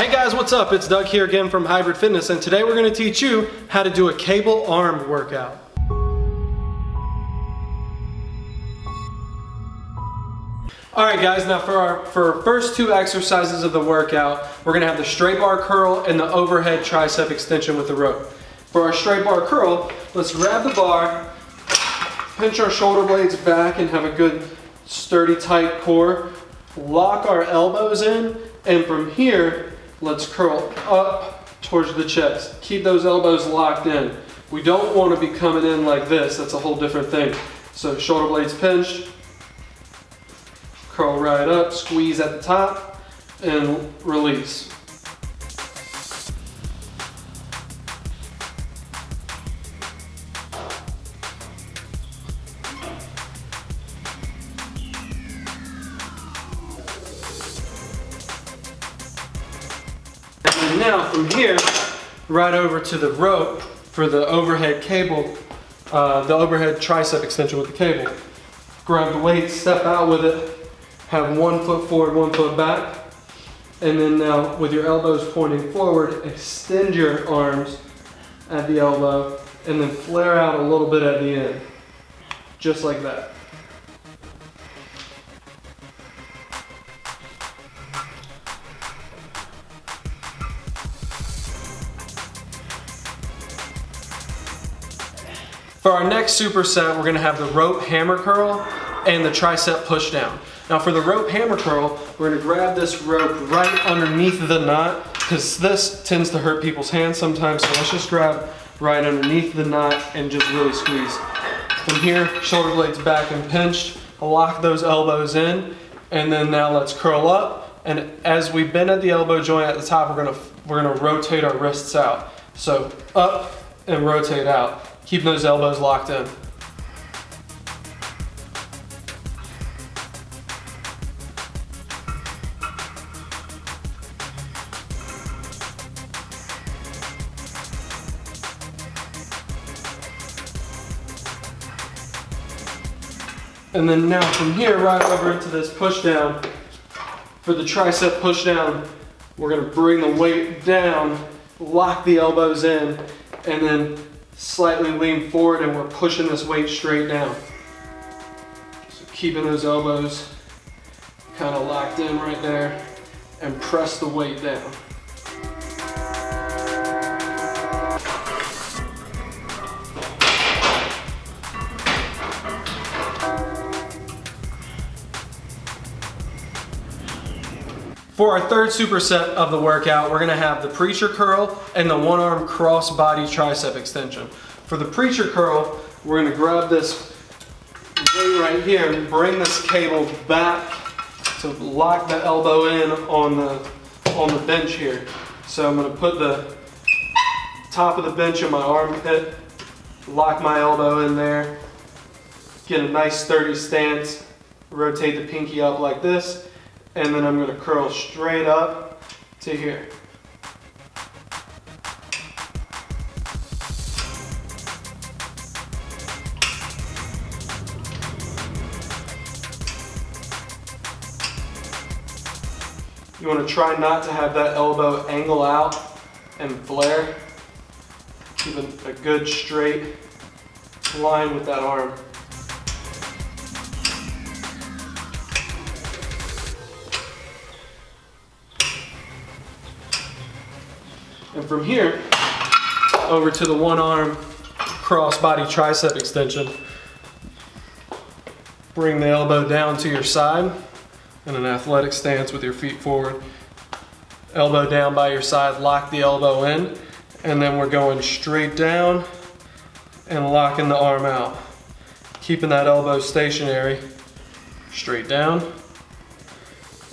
Hey guys, what's up? It's Doug here again from Hybrid Fitness, and today we're going to teach you how to do a cable arm workout. Alright guys, now for our first two exercises of the workout, we're going to have the straight bar curl and the overhead tricep extension with the rope. For our straight bar curl, let's grab the bar, pinch our shoulder blades back and have a good sturdy tight core, lock our elbows in, and from here, let's curl up towards the chest. Keep those elbows locked in. We don't want to be coming in like this. That's a whole different thing. So shoulder blades pinched, curl right up, squeeze at the top, and release. And now from here, right over to the rope for the overhead cable, the overhead tricep extension with the cable. Grab the weight, step out with it, have 1 foot forward, 1 foot back, and then now with your elbows pointing forward, extend your arms at the elbow, and then flare out a little bit at the end, just like that. For our next superset, we're going to have the rope hammer curl and the tricep push down. Now for the rope hammer curl, we're going to grab this rope right underneath the knot, because this tends to hurt people's hands sometimes, so let's just grab right underneath the knot and just really squeeze. From here, shoulder blades back and pinched, lock those elbows in, and then now let's curl up, and as we bend at the elbow joint at the top, we're going to rotate our wrists out. So up and rotate out. Keep those elbows locked in. And then now from here, right over into this push down. For the tricep push down, we're gonna bring the weight down, lock the elbows in, and then slightly lean forward, and we're pushing this weight straight down. So keeping those elbows kind of locked in right there, and press the weight down. For our third superset of the workout, we're going to have the preacher curl and the one-arm cross-body tricep extension. For the preacher curl, we're going to grab this weight right here and bring this cable back to lock the elbow in on the bench here. So I'm going to put the top of the bench in my armpit, lock my elbow in there, get a nice sturdy stance, rotate the pinky up like this, and then I'm going to curl straight up to here. You want to try not to have that elbow angle out and flare. Keep a good straight line with that arm. And from here, over to the one-arm cross-body tricep extension. Bring the elbow down to your side in an athletic stance with your feet forward. Elbow down by your side, lock the elbow in, and then we're going straight down and locking the arm out. Keeping that elbow stationary, straight down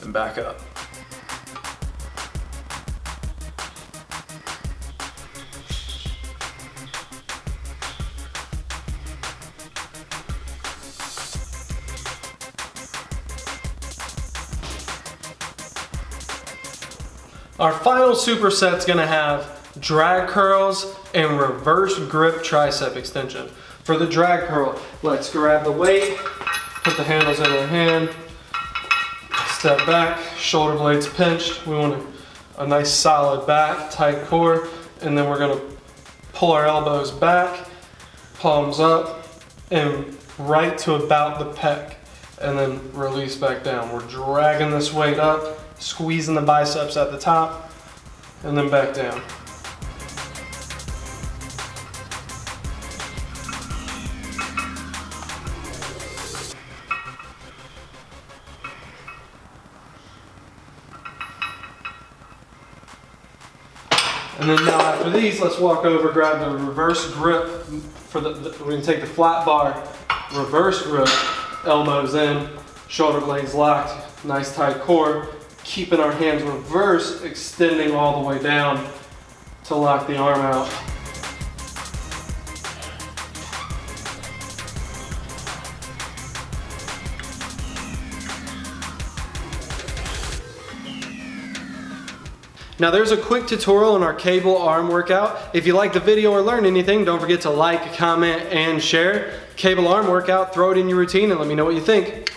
and back up. Our final superset is going to have drag curls and reverse grip tricep extension. For the drag curl, let's grab the weight, put the handles in our hand, step back, shoulder blades pinched. We want to a nice solid back, tight core, and then we're gonna pull our elbows back, palms up, and right to about the pec, and then release back down. We're dragging this weight up, squeezing the biceps at the top, and then back down. And then now after these, let's walk over, grab the reverse grip. We're gonna take the flat bar, reverse grip, elbows in, shoulder blades locked, nice tight core, keeping our hands reversed, extending all the way down to lock the arm out. Now there's a quick tutorial on our cable arm workout. If you like the video or learn anything, don't forget to like, comment, and share. Cable arm workout, throw it in your routine and let me know what you think.